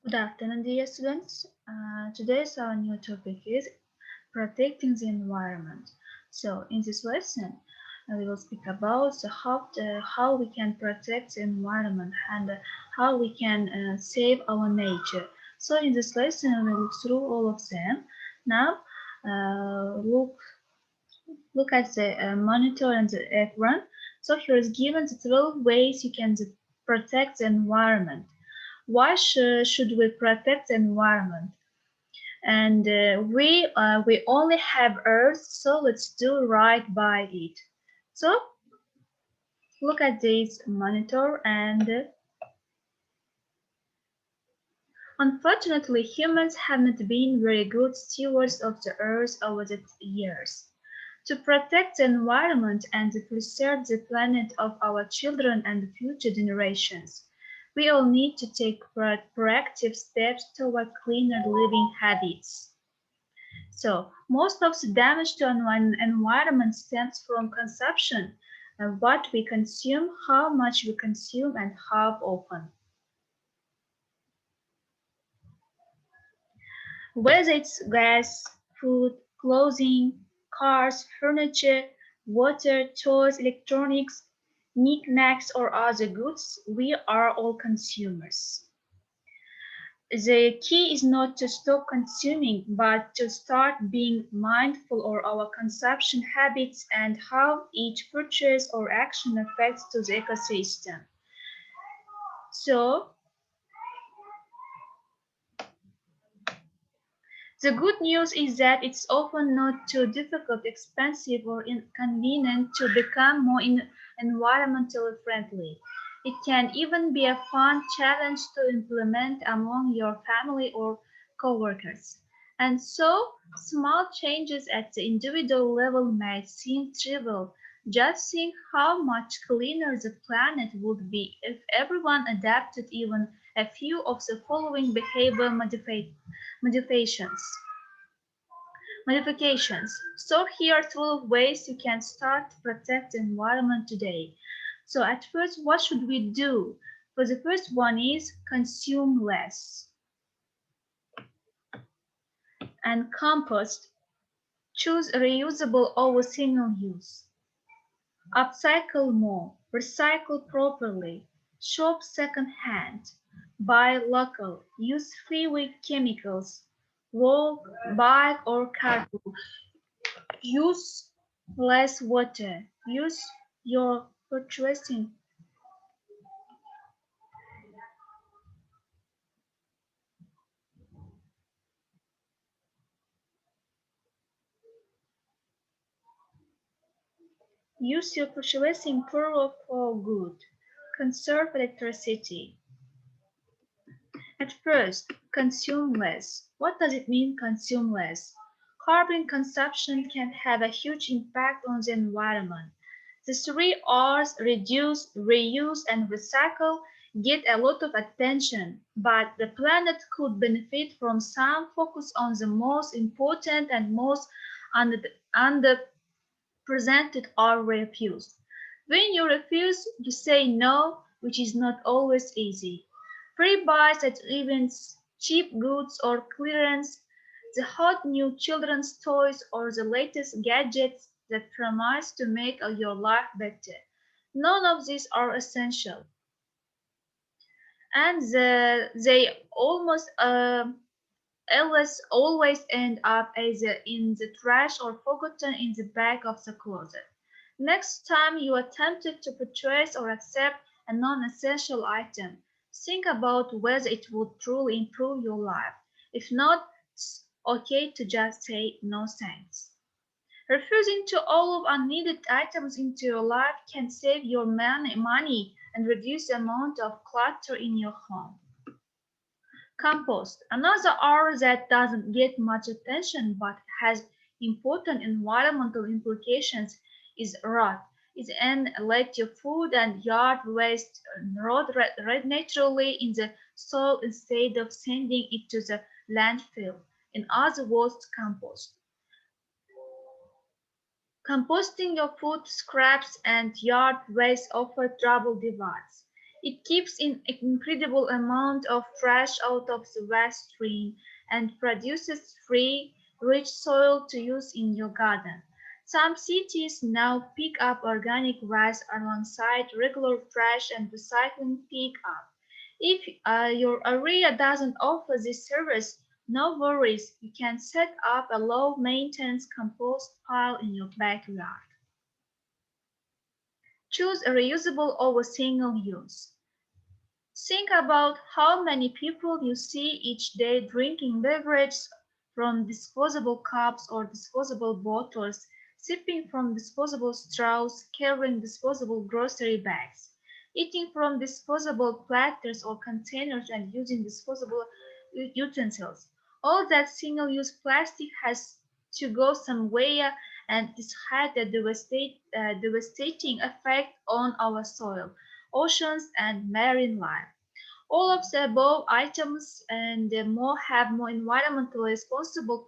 Good afternoon, dear students. Today's our new topic is protecting the environment. So, in this lesson, we will speak about how we can protect the environment and how we can save our nature. So, in this lesson, we will look through all of them. Now, look at the monitor and the ekran. So, here is given the 12 ways you can protect the environment. Why should we protect the environment? And we only have Earth, so let's do right by it. So look at this monitor, and unfortunately, humans have not been very good stewards of the Earth over the years. To protect the environment and to preserve the planet of our children and future generations, we all need to take proactive steps toward cleaner living habits. So most of the damage to an environment stems from consumption, what we consume, how much we consume, and how often. Whether it's gas, food, clothing, cars, furniture, water, toys, electronics, knickknacks, or other goods, we are all consumers. The key is not to stop consuming, but to start being mindful of our consumption habits and how each purchase or action affects to the ecosystem. So, the good news is that it's often not too difficult, expensive, or inconvenient to become more environmentally friendly. It can even be a fun challenge to implement among your family or coworkers. And so, small changes at the individual level may seem trivial. Just think how much cleaner the planet would be if everyone adapted even a few of the following behavior modifications. Modifications. So here are 12 ways you can start to protect the environment today. So at first, what should we do? For the first one is consume less and compost. Choose reusable over single use. Upcycle more. Recycle properly. Shop second-hand. Buy local. Use free chemicals. Walk, bike, or carpool. Use less water. Use your purchasing. Use your purchasing power for good. Conserve electricity. At first, consume less. What does it mean, consume less? Carbon consumption can have a huge impact on the environment. The three R's, reduce, reuse, and recycle, get a lot of attention, but the planet could benefit from some focus on the most important and most underrepresented or refused. When you refuse, you say no, which is not always easy. Free buys at events, cheap goods or clearance, the hot new children's toys or the latest gadgets that promise to make your life better. None of these are essential, and they always end up either in the trash or forgotten in the back of the closet. Next time you are tempted to purchase or accept a non-essential item, think about whether it would truly improve your life. If not, it's okay to just say no thanks. Refusing to allow unneeded items into your life can save your money and reduce the amount of clutter in your home. Compost, another R that doesn't get much attention but has important environmental implications, is rot. It and let your food and yard waste rot naturally in the soil instead of sending it to the landfill. In other words, compost. Composting your food scraps and yard waste offer double divides. It keeps an incredible amount of trash out of the waste stream and produces free, rich soil to use in your garden. Some cities now pick up organic waste alongside regular trash and recycling pick-up. If your area doesn't offer this service, no worries, you can set up a low-maintenance compost pile in your backyard. Choose a reusable over single use. Think about how many people you see each day drinking beverages from disposable cups or disposable bottles, sipping from disposable straws, carrying disposable grocery bags, eating from disposable platters or containers and using disposable utensils. All that single-use plastic has to go somewhere and this had a devastating effect on our soil, oceans and marine life. All of the above items and more have more environmentally responsible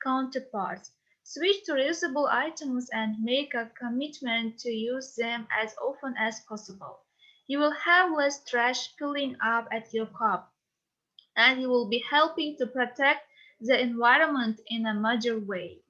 counterparts. Switch to reusable items and make a commitment to use them as often as possible. You will have less trash piling up at your cup, and you will be helping to protect the environment in a major way.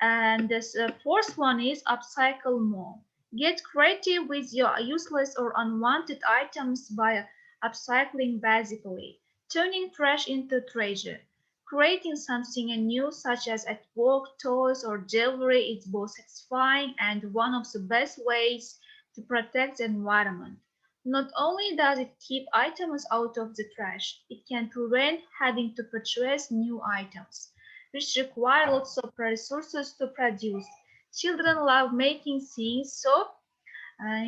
And the fourth one is upcycle more. Get creative with your useless or unwanted items by upcycling basically, turning trash into treasure. Creating something new such as at work toys or jewelry is both satisfying and one of the best ways to protect the environment. Not only does it keep items out of the trash, it can prevent having to purchase new items which require lots of resources to produce. Children love making things, so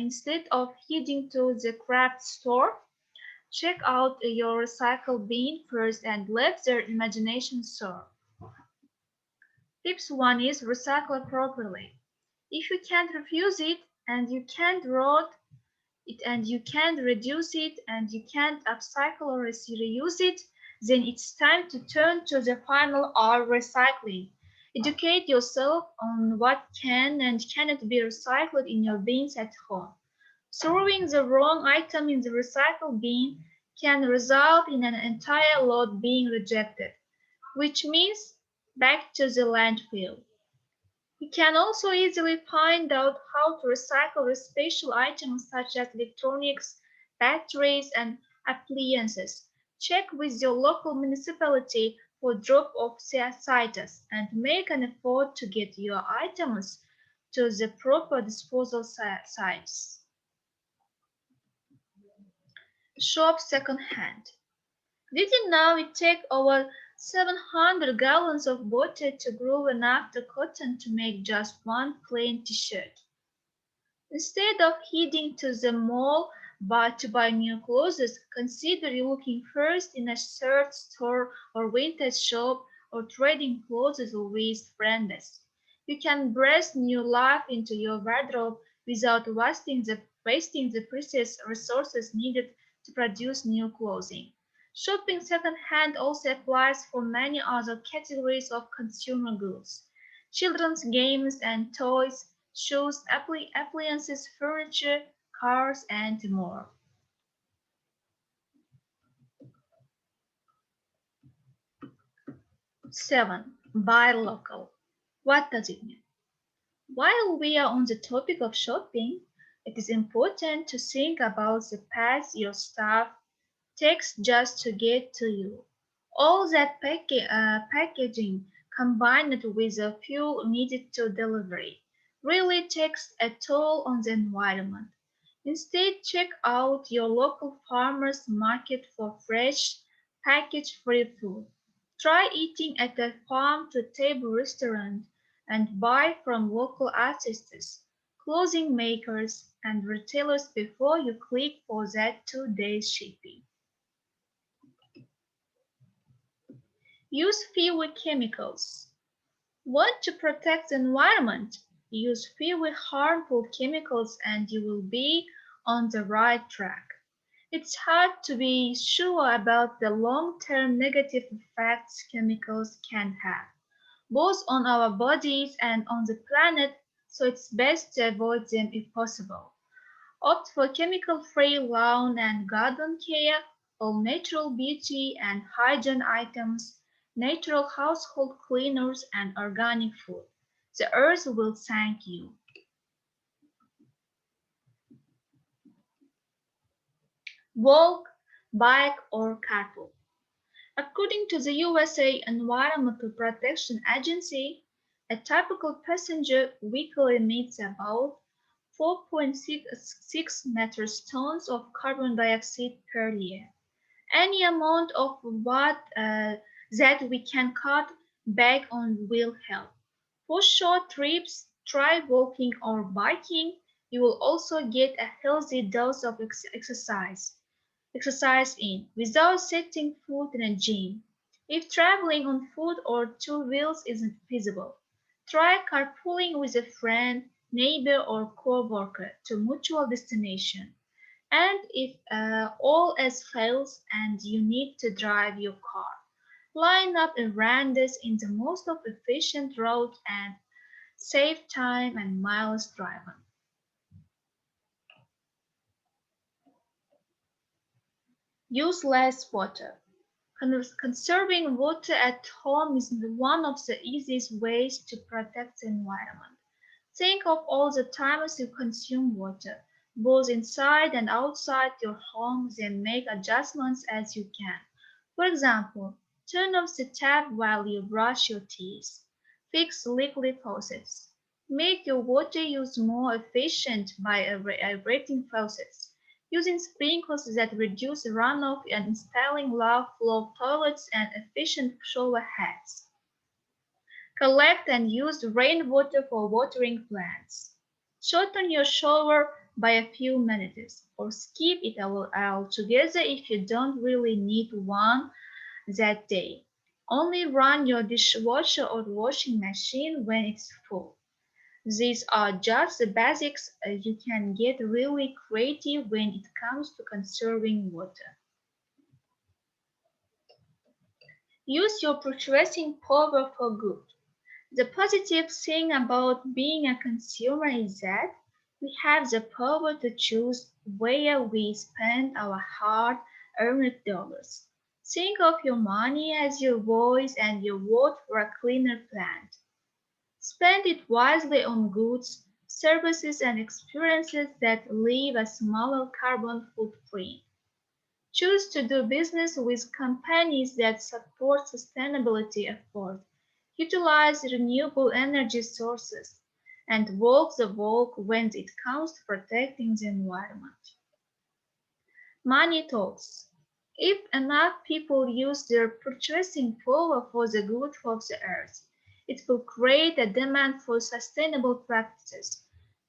instead of heading to the craft store, check out your recycle bin first and let their imagination soar. Tips 1 is recycle properly. If you can't refuse it and you can't rot it and you can't reduce it and you can't upcycle or reuse it, then it's time to turn to the final R, recycling. Educate yourself on what can and cannot be recycled in your bins at home. Throwing the wrong item in the recycle bin can result in an entire load being rejected, which means back to the landfill. You can also easily find out how to recycle special items such as electronics, batteries, and appliances. Check with your local municipality for drop-off sites and make an effort to get your items to the proper disposal sites. Shop second-hand. Did you know it takes over 700 gallons of water to grow enough cotton to make just one plain t-shirt? Instead of heading to the mall to buy new clothes, consider looking first in a thrift store or vintage shop or trading clothes with friends. You can breathe new life into your wardrobe without wasting the precious resources needed to produce new clothing. Shopping second-hand also applies for many other categories of consumer goods. Children's games and toys, shoes, appliances, furniture, cars, and more. 7. Buy local. What does it mean? While we are on the topic of shopping, it is important to think about the path your stuff takes just to get to you. All that packaging combined with the fuel needed to delivery really takes a toll on the environment. Instead, check out your local farmers market for fresh, package-free food. Try eating at a farm-to-table restaurant and buy from local artists, clothing makers, and retailers before you click for that 2 day shipping. Use fewer chemicals. Want to protect the environment? Use fewer harmful chemicals and you will be on the right track. It's hard to be sure about the long-term negative effects chemicals can have, both on our bodies and on the planet, so it's best to avoid them if possible. Opt for chemical-free lawn and garden care, all natural beauty and hygiene items, natural household cleaners and organic food. The earth will thank you. Walk, bike or carpool. According to the USA Environmental Protection Agency, a typical passenger vehicle emits about 4.66 metric tons of carbon dioxide per year. Any amount of what that we can cut back on will help. For short trips, try walking or biking. You will also get a healthy dose of exercise in without setting foot in a gym. If traveling on foot or two wheels isn't feasible, try carpooling with a friend, neighbor, or co-worker to mutual destination. And if all else fails and you need to drive your car, line up errands in the most of efficient route and save time and miles driven. Use less water. Conserving water at home is one of the easiest ways to protect the environment. Think of all the times you consume water, both inside and outside your home, then make adjustments as you can. For example, turn off the tap while you brush your teeth. Fix leaky faucets. Make your water use more efficient by aerating faucets, using sprinklers that reduce runoff and installing low flow toilets and efficient shower heads. Collect and use rainwater for watering plants. Shorten your shower by a few minutes or skip it altogether if you don't really need one that day. Only run your dishwasher or washing machine when it's full. These are just the basics. You can get really creative when it comes to conserving water. Use your purchasing power for good. The positive thing about being a consumer is that we have the power to choose where we spend our hard-earned dollars. Think of your money as your voice and your vote for a cleaner planet. Spend it wisely on goods, services, and experiences that leave a smaller carbon footprint. Choose to do business with companies that support sustainability efforts, utilize renewable energy sources, and walk the walk when it comes to protecting the environment. Money talks. If enough people use their purchasing power for the good of the earth, it will create a demand for sustainable practices.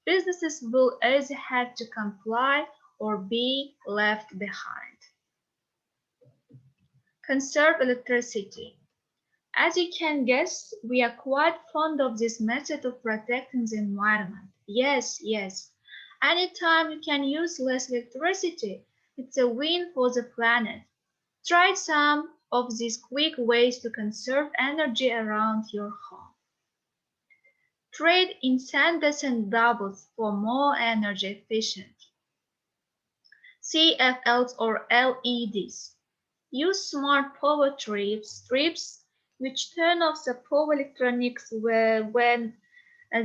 Businesses will either have to comply or be left behind. Conserve electricity. As you can guess, we are quite fond of this method of protecting the environment. Yes, yes. Anytime you can use less electricity, it's a win for the planet. Try some of these quick ways to conserve energy around your home. Trade incandescent bulbs for more energy efficient CFLs or LEDs. Use smart power strips which turn off the power electronics when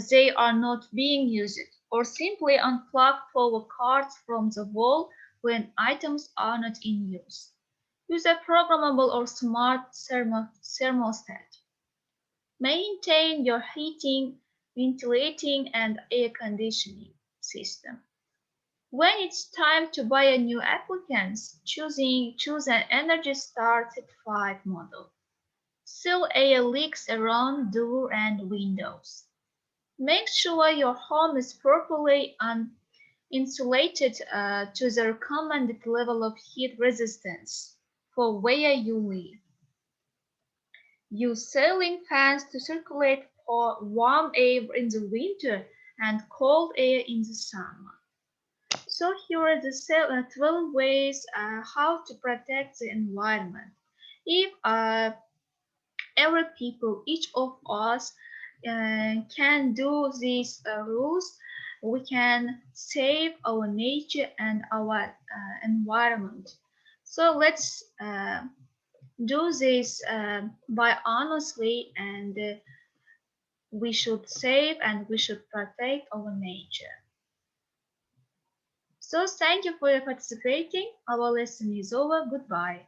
they are not being used, or simply unplug power cords from the wall when items are not in use. Use a programmable or smart thermostat. Maintain your heating, ventilating, and air conditioning system. When it's time to buy a new appliance, choose an Energy Star certified model. Seal air leaks around door and windows. Make sure your home is properly insulated to the recommended level of heat resistance for where you live. Use ceiling fans to circulate warm air in the winter and cold air in the summer. So here are the 12 ways how to protect the environment. If every people, each of us can do these rules, we can save our nature and our environment. So let's do this by honestly, and we should save and we should protect our nature. So thank you for your participating. Our lesson is over. Goodbye.